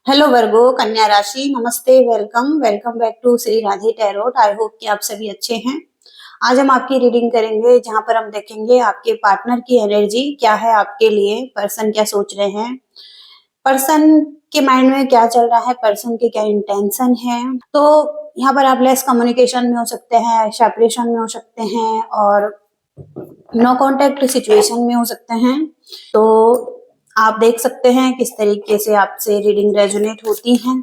Hello वर्गो कन्या राशि, नमस्ते, welcome welcome back to Shri Radhe tarot. I hope कि आप सभी अच्छे हैं। आज हम आपकी रीडिंग करेंगे जहां पर हम देखेंगे आपके पार्टनर की एनर्जी क्या है आपके लिए, पर्सन क्या सोच रहे हैं, पर्सन के माइंड में क्या चल रहा है, पर्सन के क्या इंटेंशन है। तो यहाँ पर आप लेस कम्युनिकेशन में हो सकते हैं, सेपरेशन में हो सकते हैं और नो कांटेक्ट सिचुएशन में हो सकते हैं। तो आप देख सकते हैं किस तरीके से आपसे रीडिंग रेजोनेट होती है।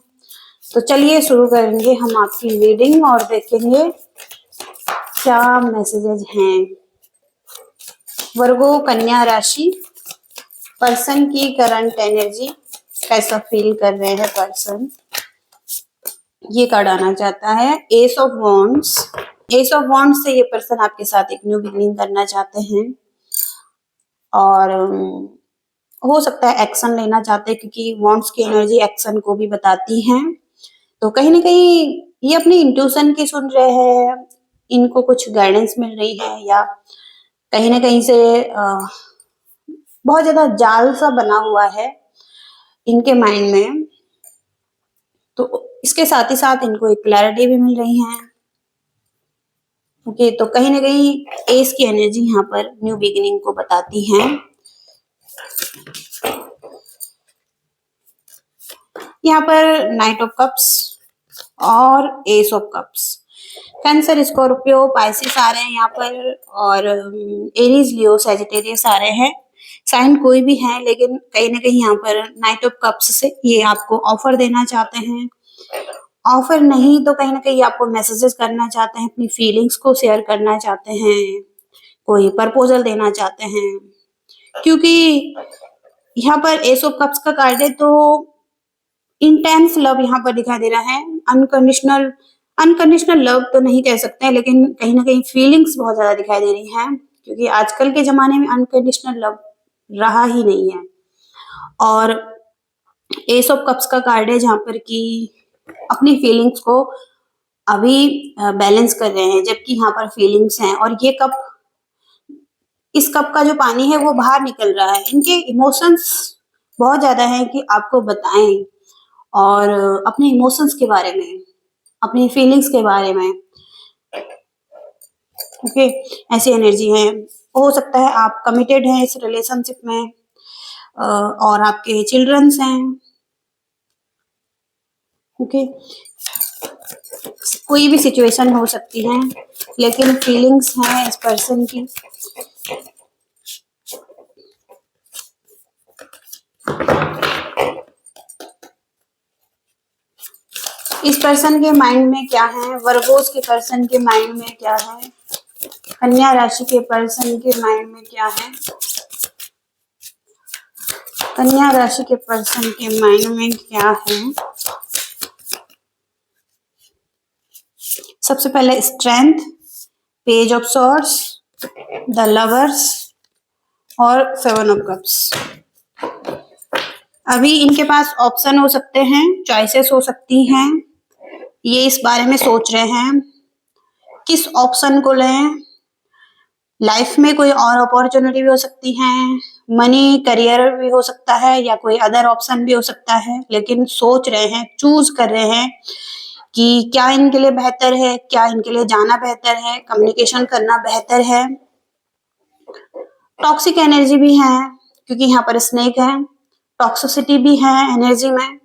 तो चलिए शुरू करेंगे हम आपकी रीडिंग और देखेंगे क्या मैसेजेस हैं। वर्गो कन्या राशि, पर्सन की करंट एनर्जी कैसा फील कर रहे हैं पर्सन, ये कार्ड आना चाहता है। S of wands. S of wands से ये पर्सन आपके साथ एक न्यू बिगिनिंग करना चाहते हैं और हो सकता है एक्शन लेना चाहते हैं, क्योंकि वॉन्ड्स की एनर्जी एक्शन को भी बताती है। तो कहीं ना कहीं ये अपनी इंट्यूशन की सुन रहे हैं, इनको कुछ गाइडेंस मिल रही है या कहीं ना कहीं से बहुत ज्यादा जाल सा बना हुआ है इनके माइंड में। तो इसके साथ ही साथ इनको एक क्लैरिटी भी मिल रही है। ओके, तो कहीं ना कहीं एस की एनर्जी यहाँ पर न्यू बिगिनिंग को बताती है। यहाँ पर नाइट ऑफ कप्स और ace of cups. Cancer, Scorpio, Pisces आ रहे हैं यहाँ पर और एरीज, लियो, सैजिटेरियस आ रहे हैं। साइन कोई भी है, लेकिन कहीं ना कहीं यहाँ पर नाइट ऑफ कप्स से ये आपको ऑफर देना चाहते हैं। ऑफर नहीं तो कहीं ना कहीं आपको मैसेजेस करना चाहते हैं, अपनी फीलिंग्स को शेयर करना चाहते हैं, कोई प्रपोजल देना चाहते हैं। क्योंकि यहाँ पर एस ऑफ कप्स का कार्ड है, तो इंटेंस लव यहाँ पर दिखाई दे रहा है। अनकंडीशनल अनकंडीशनल लव तो नहीं कह सकते हैं, लेकिन कहीं ना कहीं फीलिंग्स बहुत ज्यादा दिखाई दे रही हैं, क्योंकि आजकल के जमाने में अनकंडीशनल लव रहा ही नहीं है। और एस ऑफ कप्स का कार्ड है जहां पर कि अपनी फीलिंग्स को अभी बैलेंस कर रहे हैं, जबकि यहाँ पर फीलिंग्स हैं और ये कप, इस कप का जो पानी है वो बाहर निकल रहा है। इनके इमोशंस बहुत ज्यादा है कि आपको बताएं और अपने इमोशंस के बारे में, अपनी फीलिंग्स के बारे में। ओके, ऐसी एनर्जी है। हो सकता है आप कमिटेड हैं इस रिलेशनशिप में और आपके चिल्ड्रंस हैं। ओके, कोई भी सिचुएशन हो सकती है, लेकिन फीलिंग्स हैं इस पर्सन की। इस पर्सन के माइंड में क्या है, वर्गोस के पर्सन के माइंड में क्या है, कन्या राशि के पर्सन के माइंड में क्या है, कन्या राशि के पर्सन के माइंड में क्या है। सबसे पहले strength, page of swords, the lovers और सेवन ऑफ कप्स। अभी इनके पास ऑप्शन हो सकते हैं, चॉइसेस हो सकती हैं। ये इस बारे में सोच रहे हैं किस ऑप्शन को लें। लाइफ में कोई और अपॉर्चुनिटी भी हो सकती है, मनी, करियर भी हो सकता है या कोई अदर ऑप्शन भी हो सकता है, लेकिन सोच रहे हैं, चूज कर रहे हैं कि क्या इनके लिए बेहतर है, क्या इनके लिए जाना बेहतर है, कम्युनिकेशन करना बेहतर है। टॉक्सिक एनर्जी भी है, क्योंकि यहाँ पर स्नेक है, टॉक्सिसिटी भी है एनर्जी में।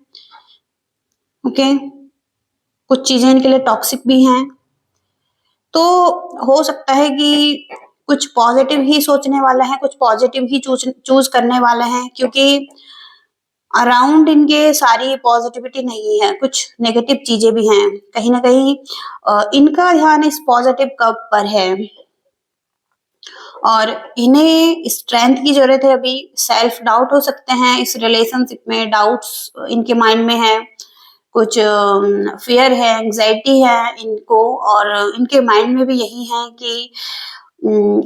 ओके, कुछ चीजें इनके लिए टॉक्सिक भी हैं। तो हो सकता है कि कुछ पॉजिटिव ही सोचने वाले हैं, कुछ पॉजिटिव ही चूज करने वाले हैं, क्योंकि अराउंड इनके सारी पॉजिटिविटी नहीं है, कुछ नेगेटिव चीजें भी हैं। कहीं ना कहीं इनका ध्यान इस पॉजिटिव कप पर है और इन्हें स्ट्रेंथ की जरूरत है। अभी सेल्फ डाउट हो सकते हैं इस रिलेशनशिप में, डाउट्स इनके माइंड में है, कुछ फियर है, एंजाइटी है इनको, और इनके माइंड में भी यही है कि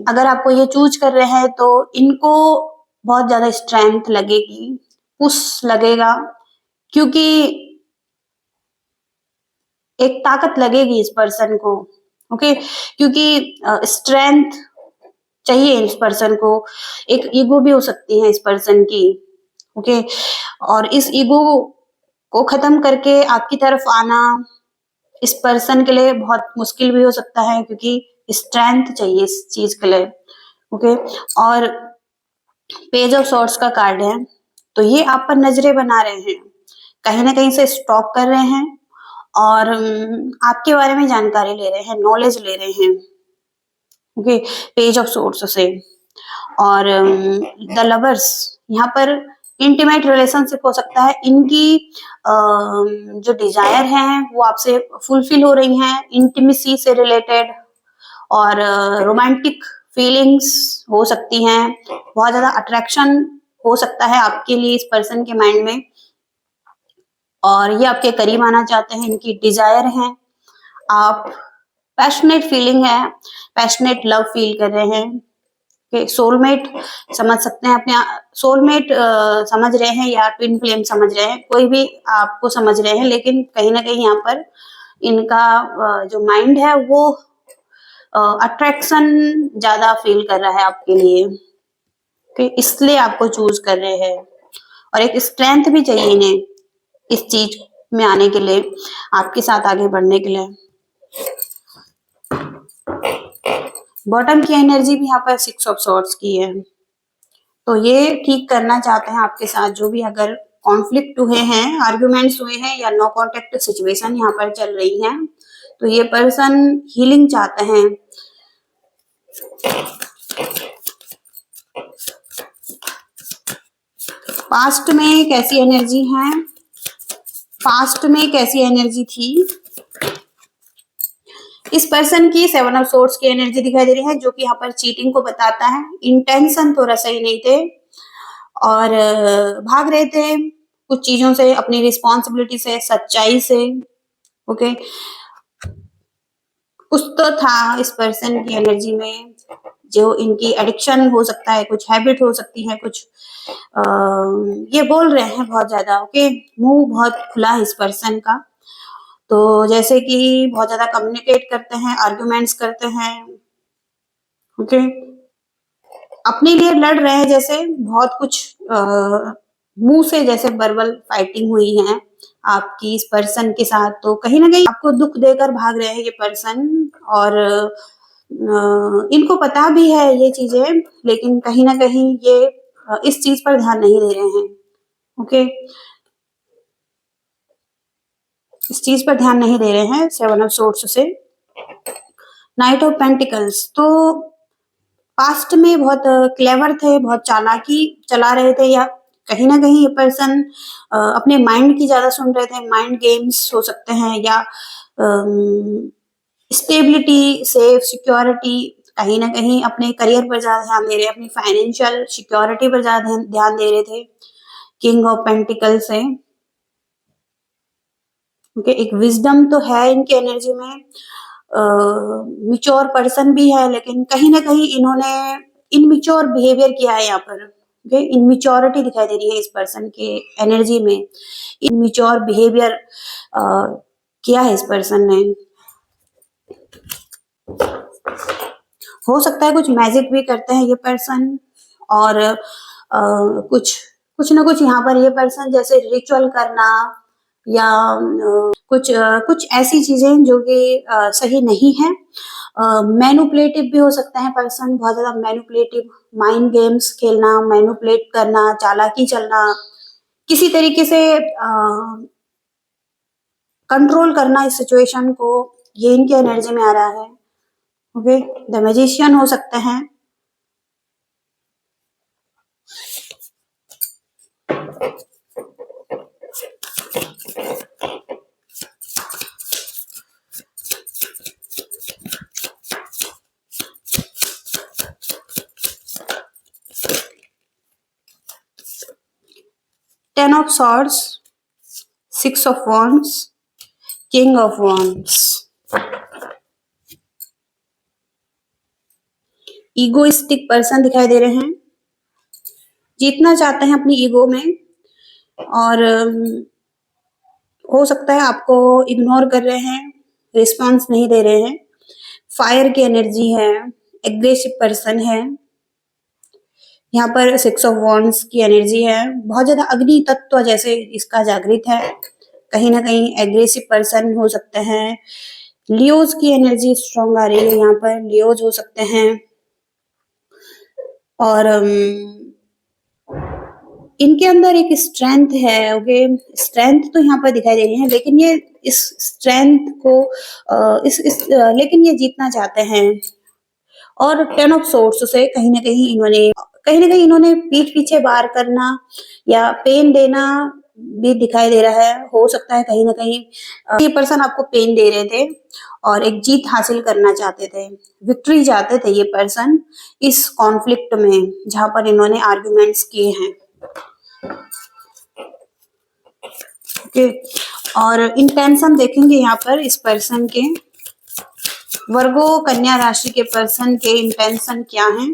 अगर आपको ये चूज कर रहे हैं तो इनको बहुत ज्यादा स्ट्रेंथ लगेगी, पुश लगेगा, क्योंकि एक ताकत लगेगी इस पर्सन को। ओके, क्योंकि स्ट्रेंथ चाहिए इस पर्सन को। एक ईगो भी हो सकती है इस पर्सन की। ओके, और इस ईगो को खत्म करके आपकी तरफ आना इस पर्सन के लिए बहुत मुश्किल भी हो सकता है, क्योंकि स्ट्रेंथ चाहिए इस चीज के लिए। ओके, और पेज ऑफ सॉर्ड्स का कार्ड है, तो ये आप पर नजरें बना रहे हैं, कहीं ना कहीं से स्टॉक कर रहे हैं और आपके बारे में जानकारी ले रहे हैं, नॉलेज ले रहे हैं। ओके, पेज ऑफ सॉर्ड्स से। और द लवर्स, यहाँ पर इंटीमेट रिलेशनशिप हो सकता है, इनकी जो डिजायर है वो आपसे फुलफिल हो रही हैं, इंटीमेसी से रिलेटेड, और रोमांटिक फीलिंग्स हो सकती हैं, बहुत ज्यादा अट्रैक्शन हो सकता है आपके लिए इस पर्सन के माइंड में, और ये आपके करीब आना चाहते हैं, इनकी डिजायर है, आप पैशनेट फीलिंग है, पैशनेट लव फील कर रहे हैं। सोलमेट समझ सकते हैं, अपने सोलमेट समझ रहे हैं या ट्विन फ्लेम समझ रहे हैं, कोई भी आपको समझ रहे हैं, लेकिन कहीं ना कहीं यहाँ पर इनका जो माइंड है वो अट्रैक्शन ज्यादा फील कर रहा है आपके लिए, इसलिए आपको चूज कर रहे हैं। और एक स्ट्रेंथ भी चाहिए इन्हें इस चीज में आने के लिए, आपके साथ आगे बढ़ने के लिए। बॉटम की एनर्जी भी यहाँ पर 6 ऑफ सॉर्ड्स की है, तो ये ठीक करना चाहते हैं आपके साथ, जो भी अगर कॉन्फ्लिक्ट हुए हैं, आर्ग्यूमेंट्स हुए हैं या नो कॉन्टेक्ट सिचुएशन यहाँ पर चल रही है, तो ये पर्सन हीलिंग चाहते हैं। पास्ट में कैसी एनर्जी है, पास्ट में कैसी एनर्जी थी, इस पर्सन की 7 ऑफ सोर्ड्स की एनर्जी दिखाई दे रही है, जो कि यहाँ पर चीटिंग को बताता है। इंटेंशन थोड़ा सही नहीं थे और भाग रहे थे कुछ चीजों से, अपनी रिस्पॉन्सिबिलिटी से, सच्चाई से। ओके, कुछ तो था इस पर्सन की एनर्जी में, जो इनकी एडिक्शन हो सकता है, कुछ हैबिट हो सकती है, कुछ ये बोल रहे हैं बहुत ज्यादा। ओके, मुंह बहुत खुला है इस पर्सन का, तो जैसे कि बहुत ज्यादा कम्युनिकेट करते हैं, आर्ग्यूमेंट्स करते हैं। ओके, अपने लिए लड़ रहे हैं, जैसे बहुत कुछ मुंह से जैसे वर्बल फाइटिंग हुई है आपकी इस पर्सन के साथ, तो कहीं ना कहीं आपको दुख देकर भाग रहे हैं ये पर्सन, और इनको पता भी है ये चीजें, लेकिन कहीं ना कहीं ये इस चीज पर ध्यान नहीं दे रहे हैं। ओके, इस चीज पर ध्यान नहीं दे रहे हैं 7 ऑफ सोर्ड्स से। नाइट ऑफ पेंटिकल्स, तो पास्ट में बहुत क्लेवर थे, बहुत चालाकी चला रहे थे, या कहीं ना कहीं ये पर्सन अपने माइंड की ज्यादा सुन रहे थे, माइंड गेम्स हो सकते हैं, या स्टेबिलिटी, सेफ, सिक्योरिटी, कहीं ना कहीं अपने करियर पर ज्यादा ध्यान दे रहे, अपनी फाइनेंशियल सिक्योरिटी पर ज्यादा ध्यान दे रहे थे किंग ऑफ पेंटिकल से। ओके, एक विजडम तो है इनकी एनर्जी में, मिच्योर पर्सन भी है, लेकिन कहीं ना कहीं इन्होंने इनमिच्योर बिहेवियर किया है यहाँ पर। ओके, इनमिच्योरिटी दिखाई दे रही है इस पर्सन के एनर्जी में, इनमिच्योर बिहेवियर किया है इस पर्सन ने। हो सकता है कुछ मैजिक भी करते हैं ये पर्सन, और कुछ ना कुछ यहाँ पर ये पर्सन जैसे रिचुअल करना, या कुछ ऐसी चीजें जो कि सही नहीं है। मैनुपुलेटिव भी हो सकता है पर्सन, बहुत ज्यादा मैनुपुलेटिव, माइंड गेम्स खेलना, मैनुपुलेट करना, चालाकी चलना, किसी तरीके से कंट्रोल करना इस सिचुएशन को, ये इनके एनर्जी में आ रहा है। ओके, द मैजिशियन हो सकते हैं। Ten of Swords, 6 of Wands, King of Wands। Egoistic person दिखाई दे रहे हैं, जीतना चाहते हैं अपनी ईगो में, और हो सकता है आपको इग्नोर कर रहे हैं, रिस्पॉन्स नहीं दे रहे हैं। फायर की एनर्जी है, एग्रेसिव पर्सन है। यहाँ पर 6 ऑफ वॉन्ड्स की एनर्जी है, बहुत ज्यादा अग्नि तत्व जैसे इसका जागृत है, कहीं ना कहीं एग्रेसिव पर्सन हो सकते हैं। लियोज की एनर्जी स्ट्रांग आ रही है, यहाँ पर लियोज हो सकते हैं। और इनके अंदर एक स्ट्रेंथ है। ओके, स्ट्रेंथ तो यहाँ पर दिखाई दे रही है, लेकिन ये इस स्ट्रेंथ को लेकिन ये जीतना चाहते हैं। और 10 ऑफ सोर्स से कहीं ना कहीं इन्होंने पीठ पीछे वार करना या पेन देना भी दिखाई दे रहा है। हो सकता है कहीं ना कहीं ये पर्सन आपको पेन दे रहे थे और एक जीत हासिल करना चाहते थे, विक्ट्री चाहते थे ये पर्सन इस कॉन्फ्लिक्ट में जहां पर इन्होंने आर्ग्यूमेंट्स किए हैं। ओके, और इंटेंशन देखेंगे यहाँ पर इस पर्सन के, वर्गो कन्या राशि के पर्सन के इंटेंशन क्या है।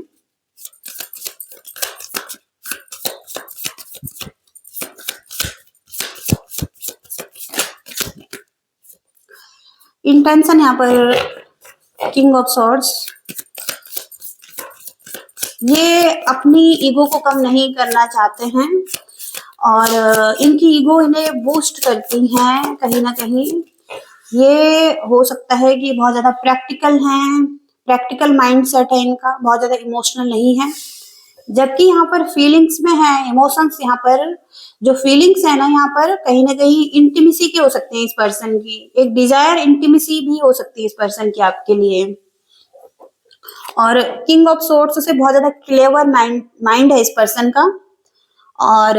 इंटेंशन यहाँ पर किंग ऑफ सॉर्ड्स, ये अपनी ईगो को कम नहीं करना चाहते हैं और इनकी ईगो इन्हें बूस्ट करती हैं कहीं ना कहीं। ये हो सकता है कि बहुत ज्यादा प्रैक्टिकल हैं, प्रैक्टिकल माइंडसेट है इनका, बहुत ज्यादा इमोशनल नहीं है। जबकि यहाँ पर फीलिंग्स में है, इमोशंस यहाँ पर जो फीलिंग्स है ना कहीं ना कहीं इंटीमेसी के हो सकते हैं इस पर्सन की, एक डिजायर इंटीमेसी भी हो सकती है इस पर्सन की आपके लिए। और किंग ऑफ सोर्ड्स से बहुत ज्यादा क्लेवर माइंड है इस पर्सन का और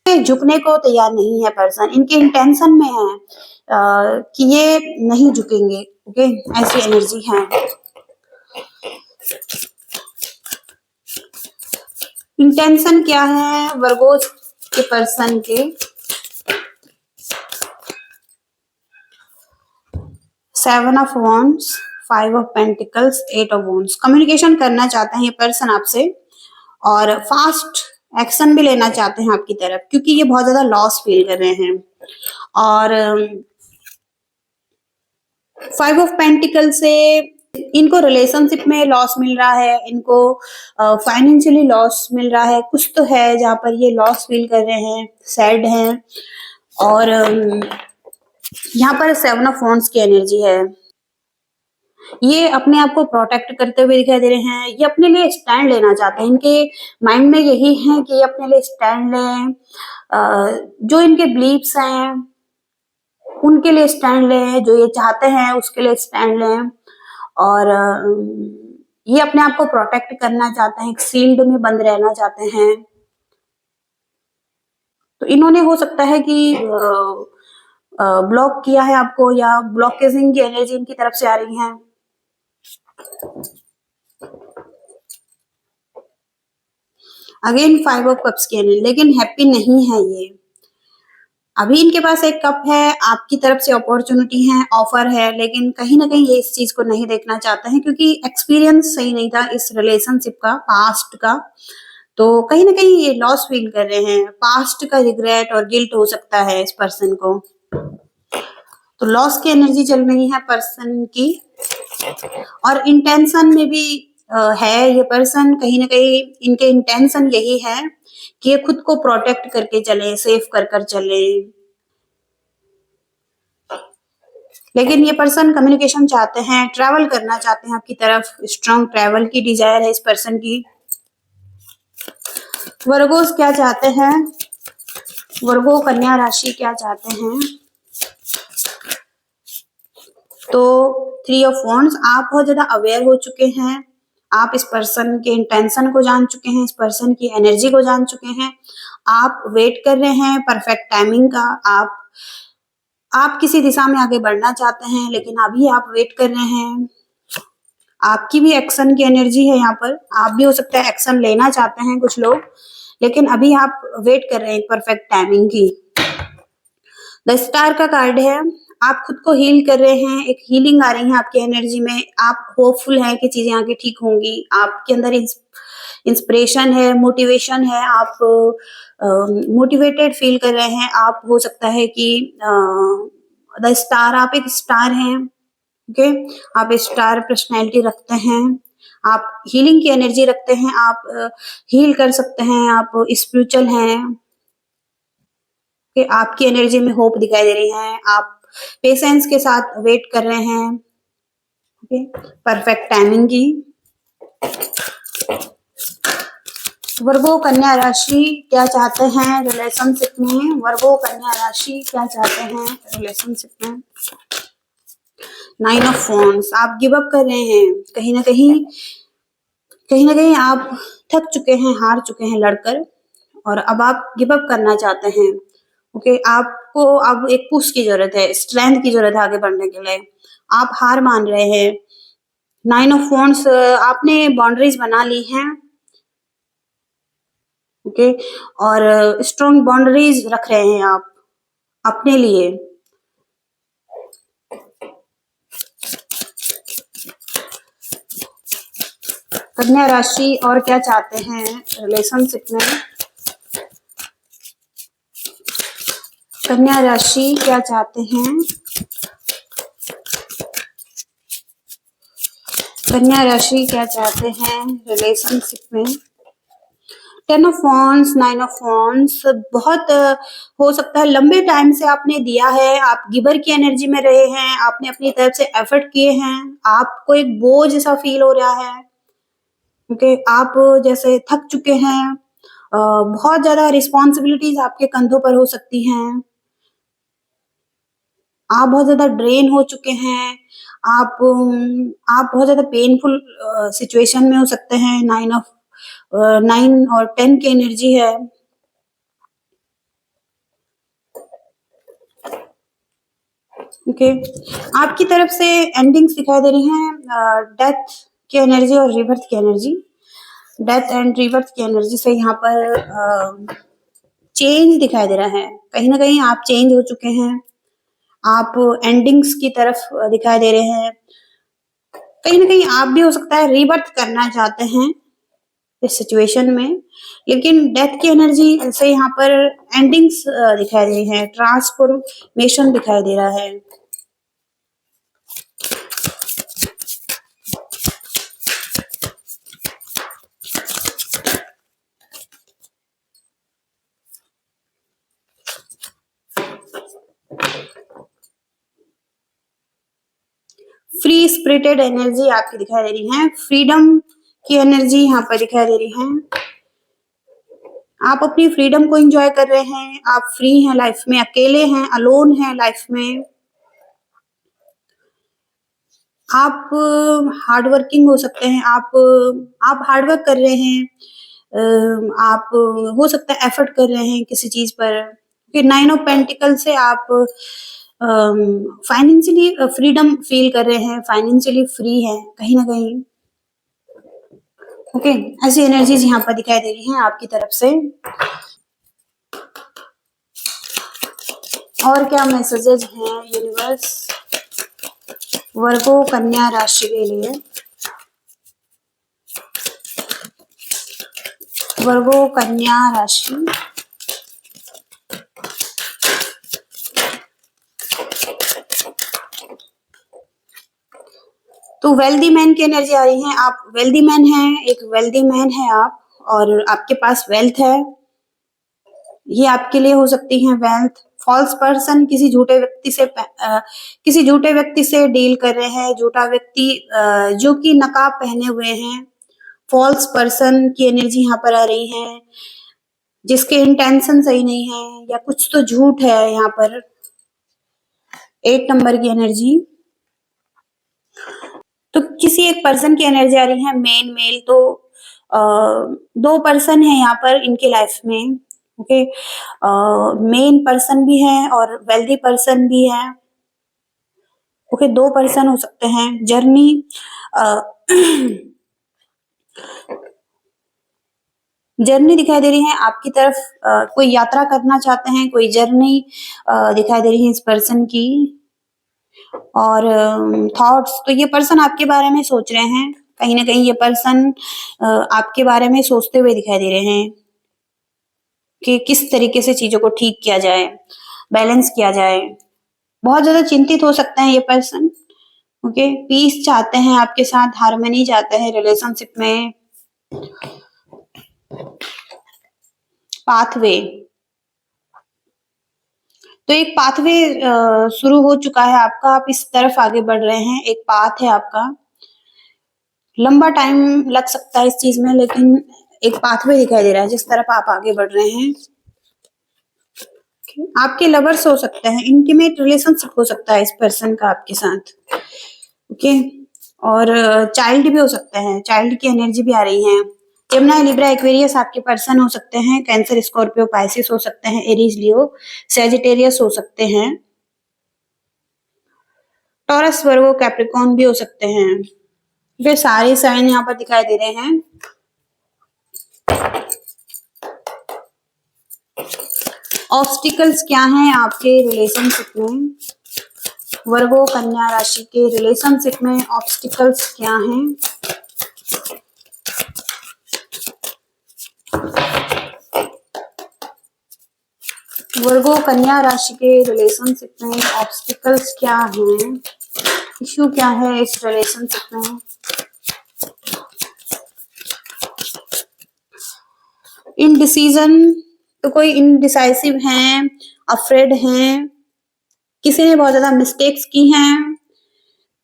झुकने को तैयार नहीं है पर्सन, इनके इंटेंशन में है कि ये नहीं झुकेंगे। ओके, ऐसी एनर्जी है। इंटेंशन क्या है वर्गोस के पर्सन के, 7 of wands, 5 of pentacles, 8 of wands. Communication करना चाहते हैं ये पर्सन आपसे और फास्ट एक्शन भी लेना चाहते हैं आपकी तरफ, क्योंकि ये बहुत ज्यादा लॉस फील कर रहे हैं। और 5 ऑफ पेंटिकल से इनको रिलेशनशिप में लॉस मिल रहा है, इनको फाइनेंशियली लॉस मिल रहा है, कुछ तो है जहां पर ये लॉस फील कर रहे हैं, सैड हैं। और यहाँ पर 7 ऑफ वॉन्ड्स की एनर्जी है। ये अपने आप को प्रोटेक्ट करते हुए दिखाई दे रहे हैं, ये अपने लिए स्टैंड लेना चाहते हैं, इनके माइंड में यही है कि ये अपने लिए स्टैंड लें, जो इनके बिलीव्स हैं उनके लिए स्टैंड लें, जो ये चाहते हैं उसके लिए स्टैंड लें। और ये अपने आप को प्रोटेक्ट करना चाहते हैं, एक शील्ड में बंद रहना चाहते हैं। तो इन्होंने हो सकता है कि ब्लॉक किया है आपको, या ब्लॉकेजिंग की एनर्जी इनकी तरफ से आ रही है। अगेन 5 ऑफ कप्स की एनर्जी, लेकिन हैप्पी नहीं है ये। अभी इनके पास एक कप है, आपकी तरफ से अपॉर्चुनिटी है, ऑफर है, लेकिन कहीं ना कहीं ये इस चीज को नहीं देखना चाहते हैं क्योंकि एक्सपीरियंस सही नहीं था इस रिलेशनशिप का, पास्ट का। तो कहीं ना कहीं ये लॉस फील कर रहे हैं, पास्ट का रिग्रेट और गिल्ट हो सकता है इस पर्सन को। तो लॉस की एनर्जी चल रही है पर्सन की। और इंटेंशन में भी है ये पर्सन, कहीं ना कहीं इनके इंटेंशन यही है कि ये खुद को प्रोटेक्ट करके चले, सेफ कर चले। लेकिन ये पर्सन कम्युनिकेशन चाहते हैं, ट्रैवल करना चाहते हैं आपकी तरफ, स्ट्रॉन्ग ट्रैवल की डिजायर है इस पर्सन की। वर्गोस क्या चाहते हैं, वर्गो कन्या राशि क्या चाहते हैं? तो 3 ऑफ वॉन्ड्स, आप बहुत ज्यादा अवेयर हो चुके हैं, आप इस पर्सन के इंटेंशन को जान चुके हैं, इस पर्सन की एनर्जी को जान चुके हैं। आप वेट कर रहे हैं परफेक्ट टाइमिंग का। आप किसी दिशा में आगे बढ़ना चाहते हैं, लेकिन अभी आप वेट कर रहे हैं। आपकी भी एक्शन की एनर्जी है यहाँ पर, आप भी हो सकता है एक्शन लेना चाहते हैं कुछ लोग, लेकिन अभी आप वेट कर रहे हैं परफेक्ट टाइमिंग की। द स्टार का कार्ड है, आप खुद को हील कर रहे हैं, एक हीलिंग आ रही है आपकी एनर्जी में, आप होपफुल हैं कि चीजें आगे ठीक होंगी, आपके अंदर इंस्पिरेशन है, मोटिवेशन है, आप मोटिवेटेड फील कर रहे हैं। आप हो सकता है कि द स्टार, आप एक स्टार हैं। ओके, आप स्टार पर्सनैलिटी रखते हैं, आप हीलिंग की एनर्जी रखते हैं, आप हील कर सकते हैं, आप स्पिरिचुअल हैं। कि आपकी एनर्जी में होप दिखाई दे रही है, आप पेशेंस के साथ वेट कर रहे हैं, ओके, परफेक्ट टाइमिंग की। वर्गो कन्या राशि क्या चाहते हैं रिलेशनशिप में? वर्गो कन्या राशि क्या चाहते हैं रिलेशनशिप में? 9 ऑफ wands, आप गिव अप कर रहे हैं, कहीं ना कहीं आप थक चुके हैं, हार चुके हैं लड़कर, और अब आप गिव अप करना चाहते हैं। ओके, आपको अब एक पुश की जरूरत है, स्ट्रेंथ की जरूरत है आगे बढ़ने के लिए। आप हार मान रहे हैं। 9 ऑफ wands, आपने बाउंड्रीज बना ली हैं, ओके, और स्ट्रॉन्ग बाउंड्रीज रख रहे हैं आप अपने लिए। कन्या राशि और क्या चाहते हैं रिलेशनशिप में? कन्या राशि क्या चाहते हैं? कन्या राशि क्या चाहते हैं रिलेशनशिप में? 10 ऑफ wands, 9 ऑफ wands, बहुत हो सकता है लंबे टाइम से आपने दिया है, आप गिवर की एनर्जी में रहे हैं, आपने अपनी तरफ से एफर्ट किए हैं, आपको एक बोझ सा फील हो रहा है, ओके, आप जैसे थक चुके हैं, बहुत ज्यादा रिस्पॉन्सिबिलिटीज आपके कंधों पर हो सकती हैं, आप बहुत ज्यादा ड्रेन हो चुके हैं, आप बहुत ज्यादा पेनफुल सिचुएशन में हो सकते हैं। 9 और 10 की एनर्जी है, ओके, आपकी तरफ से एंडिंग्स दिखाई दे रही हैं, डेथ की एनर्जी और रिबर्थ की एनर्जी। डेथ एंड रिबर्थ की एनर्जी से यहाँ पर चेंज दिखाई दे रहा है, कहीं ना कहीं आप चेंज हो चुके हैं, आप एंडिंग्स की तरफ दिखाई दे रहे हैं, कहीं ना कहीं आप भी हो सकता है रीबर्थ करना चाहते हैं इस सिचुएशन में, लेकिन डेथ की एनर्जी से यहाँ पर एंडिंग्स दिखाई दे रही है, ट्रांसफॉर्मेशन दिखाई दे रहा है। फ्री स्पिरिटेड एनर्जी आपकी दिखाई दे रही है, फ्रीडम की एनर्जी यहाँ पर दिखाई दे रही है, आप अपनी फ्रीडम को एंजॉय कर रहे हैं, आप फ्री हैं लाइफ में, अकेले हैं, अलोन हैं लाइफ में, आप हार्ड वर्किंग हो सकते हैं, आप हार्ड वर्क कर रहे हैं, आप हो सकता है एफर्ट कर रहे हैं किसी चीज पर। 9 ऑफ पेंटिकल से आप फाइनेंशियली फ्रीडम फील कर रहे हैं, फाइनेंशियली फ्री है कहीं ना कहीं, ओके, ऐसी एनर्जीज यहाँ पर दिखाई दे रही हैं आपकी तरफ से। और क्या मैसेजेस हैं यूनिवर्स वर्गो कन्या राशि के लिए? वर्गो कन्या राशि, तो वेल्दी मैन की एनर्जी आ रही है, आप वेल्दी मैन हैं, एक वेल्दी मैन है आप, और आपके पास वेल्थ है, ये आपके लिए हो सकती है वेल्थ। फॉल्स पर्सन, किसी झूठे व्यक्ति से डील कर रहे हैं, झूठा व्यक्ति जो कि नकाब पहने हुए हैं, फॉल्स पर्सन की एनर्जी यहाँ पर आ रही है, जिसके इंटेंशन सही नहीं है या कुछ तो झूठ है यहाँ पर। 8 नंबर की एनर्जी, तो किसी एक पर्सन की एनर्जी आ रही है, मेल, तो 2 पर्सन है यहाँ पर इनके लाइफ में, ओके, मेन पर्सन भी है और वेल्दी पर्सन भी है, ओके, 2 पर्सन हो सकते हैं। जर्नी जर्नी दिखाई दे रही है आपकी तरफ, कोई यात्रा करना चाहते हैं, कोई जर्नी दिखाई दे रही है इस पर्सन की, और थॉट्स, तो ये पर्सन आपके बारे में सोच रहे हैं, कहीं ना कहीं ये पर्सन आपके बारे में सोचते हुए दिखाई दे रहे हैं कि किस तरीके से चीजों को ठीक किया जाए, बैलेंस किया जाए, बहुत ज्यादा चिंतित हो सकते हैं ये पर्सन, ओके, पीस चाहते हैं आपके साथ, हार्मनी चाहते हैं रिलेशनशिप में। पाथवे, तो एक पाथवे शुरू हो चुका है आपका, आप इस तरफ आगे बढ़ रहे हैं, एक पाथ है आपका। लंबा टाइम लग सकता है इस चीज में, लेकिन एक पाथवे दिखाई दे रहा है जिस तरफ आप आगे बढ़ रहे हैं। आपके लवर्स हो सकते हैं, इंटीमेट रिलेशनशिप हो सकता है इस पर्सन का आपके साथ, ओके। और चाइल्ड भी हो सकते हैं, चाइल्ड की एनर्जी भी आ रही है। जेमिनी, लिब्रा, एक्वेरियस आपके पर्सन हो सकते हैं। कैंसर, स्कॉर्पियो, पाइसिस हो सकते हैं। एरीज, लियो, सैजिटेरियस हो सकते हैं। टॉरस, वर्गो, कैप्रिकॉर्न भी हो सकते हैं। ये सारे साइन यहाँ पर दिखाई दे रहे हैं। ऑब्स्टिकल्स क्या हैं आपके रिलेशनशिप में? वर्गो, कन्या राशि के रिलेशनशिप में ऑब्स्टिकल्स क्या हैं? वर्गो, कन्या राशि के रिलेशनशिप में ऑब्स्टिकल्स क्या हैं? इश्यू क्या है इस रिलेशनशिप में? इनडिसीजन, तो कोई इनडिसाइसिव हैं, अफ्रेड हैं, किसी ने बहुत ज्यादा मिस्टेक्स की हैं,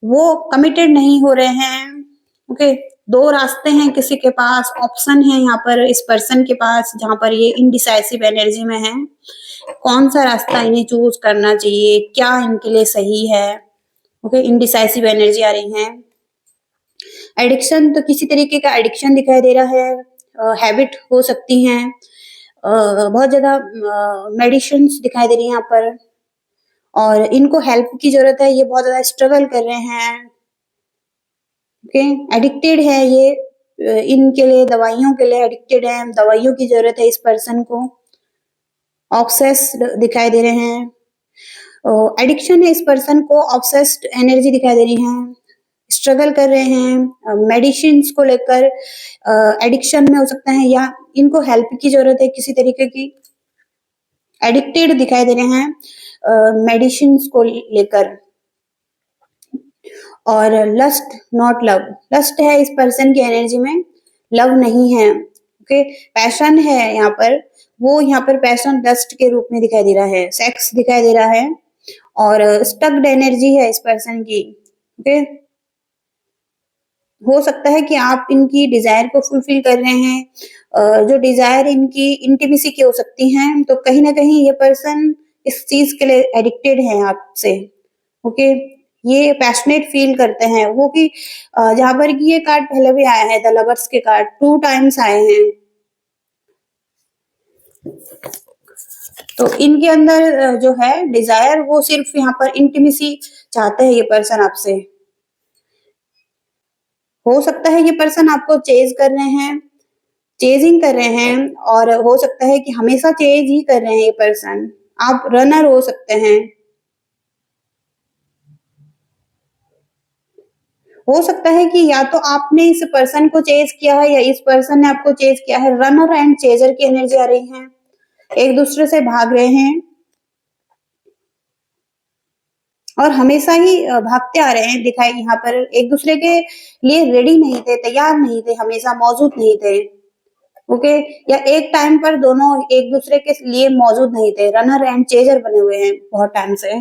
वो कमिटेड नहीं हो रहे हैं, ओके। दो रास्ते हैं किसी के पास, ऑप्शन है यहाँ पर इस पर्सन के पास, जहां पर ये इनडिसाइसिव एनर्जी में है। कौन सा रास्ता इन्हें चूज करना चाहिए, क्या इनके लिए सही है, ओके। इनडिसाइसिव एनर्जी आ रही है। एडिक्शन, तो किसी तरीके का एडिक्शन दिखाई दे रहा है। हैबिट हो सकती हैं। बहुत ज्यादा मेडिसिन दिखाई दे रही है यहाँ पर, और इनको हेल्प की जरूरत है, ये बहुत ज्यादा स्ट्रगल कर रहे हैं, ओके। एडिक्टेड है ये, इनके लिए दवाइयों के लिए एडिक्टेड है, दवाइयों की जरूरत है इस पर्सन को। ऑब्सेस्ड दिखाई दे रहे हैं, एडिक्शन है इस पर्सन को, ऑब्सेस्ड एनर्जी दिखाई दे रही है, स्ट्रगल कर रहे हैं मेडिसिन को लेकर, एडिक्शन में हो सकता है, या इनको हेल्प की जरूरत है किसी तरीके की। एडिक्टेड दिखाई दे रहे हैं मेडिसिन को लेकर। और लस्ट, नॉट लव, लस्ट है इस पर्सन की एनर्जी में, लव नहीं है, ओके। पैशन है यहाँ पर, वो यहाँ पर पैशन लस्ट के रूप में दिखाई दे रहा है, सेक्स दिखाई दे रहा है, और स्टक्ड एनर्जी है इस पर्सन की, ओके। हो सकता है कि आप इनकी डिजायर को फुलफिल कर रहे हैं, जो डिजायर इनकी इंटीमेसी की हो सकती हैं, तो कहीं ना कहीं ये पर्सन इस चीज के लिए एडिक्टेड है आपसे, ओके। ये पैशनेट फील करते हैं वो, कि जहां पर कि ये कार्ड पहले भी आया है, द लवर्स के कार्ड 2 टाइम्स आए हैं। तो इनके अंदर जो है डिजायर, वो सिर्फ यहाँ पर इंटीमेसी चाहते हैं ये पर्सन आपसे। हो सकता है ये पर्सन आपको चेज कर रहे हैं, चेजिंग कर रहे हैं, और हो सकता है कि हमेशा चेज ही कर रहे हैं ये पर्सन। आप रनर हो सकते हैं, हो सकता है कि या तो आपने इस पर्सन को चेज किया है, या इस पर्सन ने आपको चेज किया है। रनर एंड चेजर की एनर्जी आ रही है, एक दूसरे से भाग रहे हैं, और हमेशा ही भागते आ रहे हैं दिखाई, यहाँ पर एक दूसरे के लिए रेडी नहीं थे, तैयार नहीं थे, हमेशा मौजूद नहीं थे, ओके। या एक टाइम पर दोनों एक दूसरे के लिए मौजूद नहीं थे, रनर एंड चेजर बने हुए हैं बहुत टाइम से।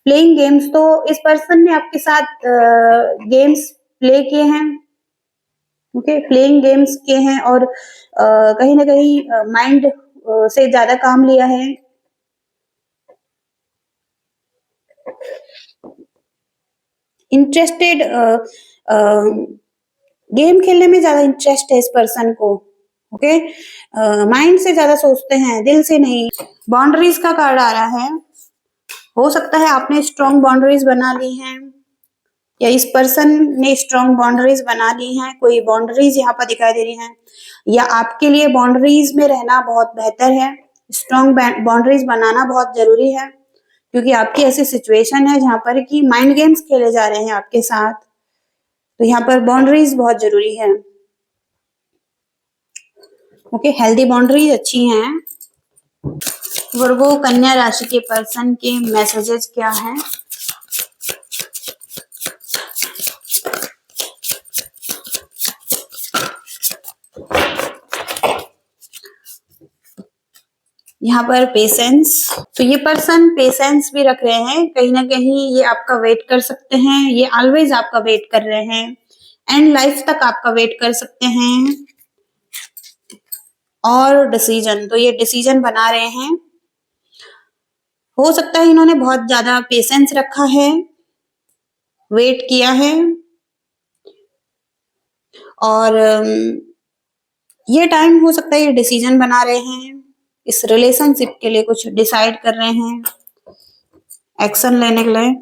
प्लेइंग गेम्स, तो इस पर्सन ने आपके साथ गेम्स प्ले किए हैं, ओके। प्लेइंग गेम्स किए हैं, और कहीं ना कहीं माइंड से ज्यादा काम लिया है। इंटरेस्टेड, गेम खेलने में ज्यादा इंटरेस्ट है इस पर्सन को, ओके। माइंड से ज्यादा सोचते हैं, दिल से नहीं। बाउंड्रीज का कार्ड आ रहा है, हो सकता है आपने स्ट्रॉन्ग बाउंड्रीज बना ली हैं, या इस पर्सन ने स्ट्रॉन्ग बाउंड्रीज बना ली हैं। कोई बाउंड्रीज यहाँ पर दिखाई दे रही हैं, या आपके लिए बाउंड्रीज में रहना बहुत बेहतर है। स्ट्रॉन्ग बाउंड्रीज बनाना बहुत जरूरी है, क्योंकि आपकी ऐसी सिचुएशन है जहां पर कि माइंड गेम्स खेले जा रहे हैं आपके साथ, तो यहाँ पर बाउंड्रीज बहुत जरूरी है, ओके। हेल्दी बाउंड्रीज अच्छी हैं। वर्गो, कन्या राशि के पर्सन के मैसेजेस क्या हैं? यहाँ पर पेशेंस, तो ये पर्सन पेशेंस भी रख रहे हैं, कहीं ना कहीं ये आपका वेट कर सकते हैं, ये ऑलवेज आपका वेट कर रहे हैं, एंड लाइफ तक आपका वेट कर सकते हैं। और डिसीजन, तो ये डिसीजन बना रहे हैं, हो सकता है इन्होंने बहुत ज्यादा पेशेंस रखा है, वेट किया है, और ये टाइम हो सकता है ये डिसीजन बना रहे हैं, इस रिलेशनशिप के लिए कुछ डिसाइड कर रहे हैं, एक्शन लेने के लिए।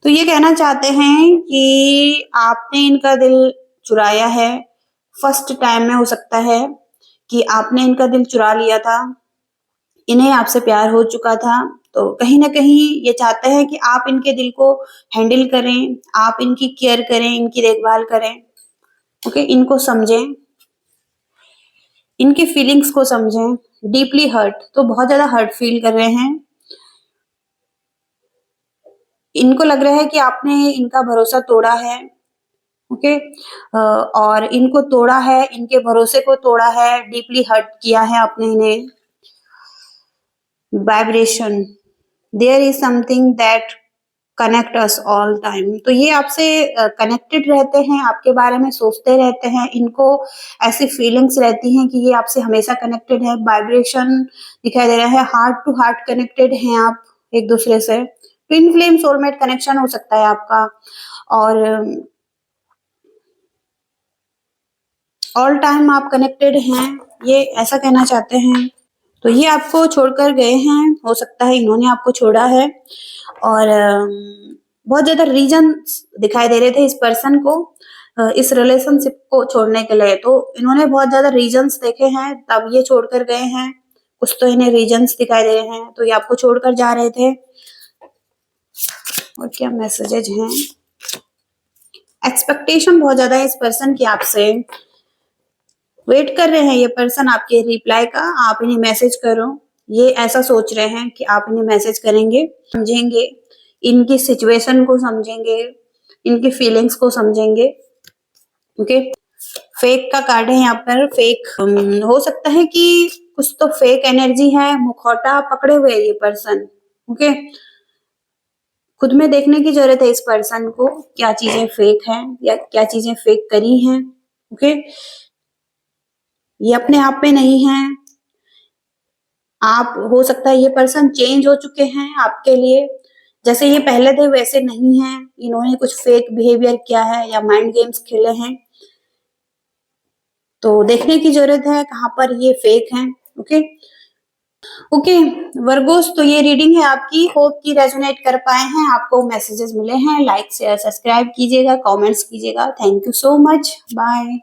तो ये कहना चाहते हैं कि आपने इनका दिल चुराया है, फर्स्ट टाइम में हो सकता है कि आपने इनका दिल चुरा लिया था, इन्हें आपसे प्यार हो चुका था, तो कहीं ना कहीं ये चाहते हैं कि आप इनके दिल को हैंडल करें, आप इनकी केयर करें, इनकी देखभाल करें, ओके, इनको समझें, इनके फीलिंग्स को समझें। डीपली हर्ट, तो बहुत ज्यादा हर्ट फील कर रहे हैं, इनको लग रहा है कि आपने इनका भरोसा तोड़ा है, ओके, और इनको तोड़ा है, इनके भरोसे को तोड़ा है, डीपली हर्ट किया है आपने इन्हें। Vibration, there is something that connect us all time, तो ये आपसे कनेक्टेड रहते हैं, आपके बारे में सोचते रहते हैं, इनको ऐसी फीलिंग्स रहती हैं कि ये आपसे हमेशा कनेक्टेड है। वाइब्रेशन दिखाई दे रहा है, हार्ट टू हार्ट कनेक्टेड हैं आप एक दूसरे से, ट्विन फ्लेम सोलमेट कनेक्शन हो सकता है आपका, और ऑल टाइम आप कनेक्टेड हैं, ये ऐसा कहना चाहते हैं। तो ये आपको छोड़कर गए हैं, हो सकता है इन्होंने आपको छोड़ा है, और बहुत ज्यादा रीजन दिखाई दे रहे थे इस पर्सन को इस रिलेशनशिप को छोड़ने के लिए, तो इन्होंने बहुत ज्यादा रीजंस देखे हैं तब ये छोड़कर गए हैं, कुछ तो इन्हें रीजंस दिखाई दे रहे हैं, तो ये आपको छोड़कर जा रहे थे। और क्या मैसेजेज हैं? एक्सपेक्टेशन बहुत ज्यादा है इस पर्सन की आपसे, वेट कर रहे हैं ये पर्सन आपके रिप्लाई का, आप इन्हें मैसेज करो, ये ऐसा सोच रहे हैं कि आप इन्हें मैसेज करेंगे, समझेंगे, इनकी सिचुएशन को समझेंगे, इनकी फीलिंग्स को समझेंगे, ओके। फेक का कार्ड है यहाँ पर, फेक हो सकता है कि कुछ तो फेक एनर्जी है, मुखौटा पकड़े हुए है ये पर्सन, ओके। खुद में देखने की जरूरत है इस पर्सन को, क्या चीजें फेक हैं या क्या चीजें फेक करी हैं, ओके। ये अपने आप में नहीं है, आप, हो सकता है ये पर्सन चेंज हो चुके हैं आपके लिए, जैसे ये पहले थे वैसे नहीं है, इन्होंने कुछ फेक बिहेवियर किया है या माइंड गेम्स खेले हैं, तो देखने की जरूरत है कहाँ पर ये फेक हैं, ओके। ओके वर्गोस, तो ये रीडिंग है आपकी, होप की रेजोनेट कर पाए हैं, आपको मैसेजेस मिले हैं, लाइक शेयर सब्सक्राइब कीजिएगा, कमेंट्स कीजिएगा, thank you so much, bye.